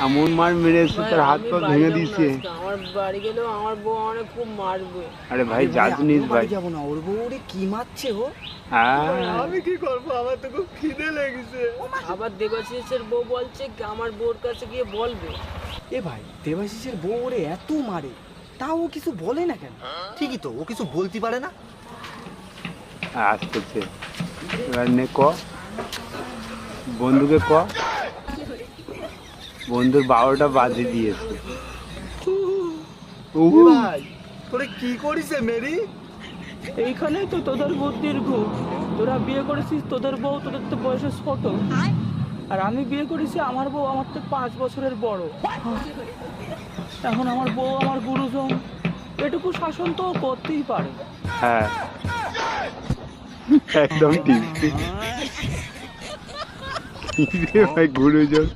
এমন মার মেরেছে তার হাত পা ভেঙে দিয়েছে। আমার বাড়ি গেলেও আমার বউ অনেক খুব মারবে। আরে ভাই যাস নিস ভাই। যাবো না, ওর বউ ওরে কি মারছে ও। হ্যাঁ আমি কি করবো, আমার তো খুব খিদে লেগেছে। আবার দেবাশিসের বউ বলছে আমার বউর কাছে গিয়ে বলবে। এ ভাই, দেবাশিসের বউ ওরে এত মারে, তাও ও কিছু বলে না কেন? ঠিকই তো, ও কিছু বলতে পারে না। আসতেছে এবার নে ক বন্ধুকে ক, বন্ধুর 12টা বাজে দিয়েছে। ভাই তোরে কি করিস মেরি? এইখানেই তো তোদের বুদ্ধির ঘুম। তোরা বিয়ে করেছিস, তোদের বউ তোদের তো বয়সে ছোট, আর আমি বিয়ে করেছি আমার বউ আমার থেকে 5 বছরের বড়। এখন আমার বউ আমার গুরুজন, এটুকু শাসন তো করতেই পারে। হ্যাঁ একদম ঠিক। ভাই গুরুজন